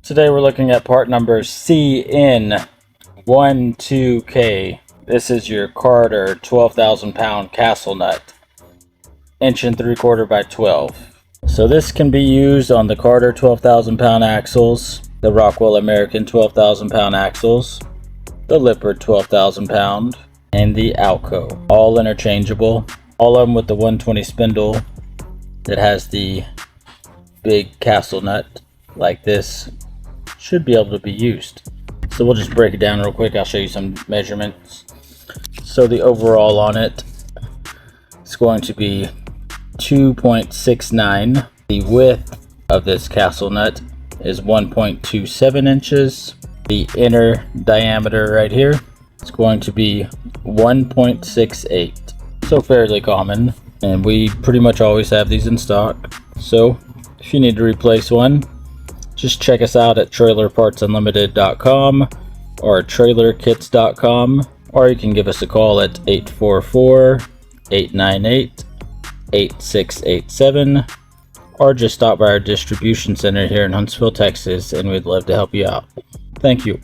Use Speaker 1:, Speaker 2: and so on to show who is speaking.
Speaker 1: Today we're looking at part number CN12k. This is your Carter 12,000 pound castle nut, 1 3/4 by 12. So this can be used on the Carter 12,000 pound axles, the Rockwell American 12,000 pound axles, the Lippert 12,000 pound, and the Alco. All interchangeable. All of them with the 120 spindle that has the big castle nut like this. Should be able to be used. So we'll just break it down real quick. I'll show you some measurements. So the overall on it is going to be 2.69. The width of this castle nut is 1.27 inches. The inner diameter right here is going to be 1.68. So fairly common, and we pretty much always have these in stock. So if you need to replace one, just check us out at trailerpartsunlimited.com or trailerkits.com, or you can give us a call at 844-898-8687, or just stop by our distribution center here in Huntsville, Texas, and we'd love to help you out. Thank you.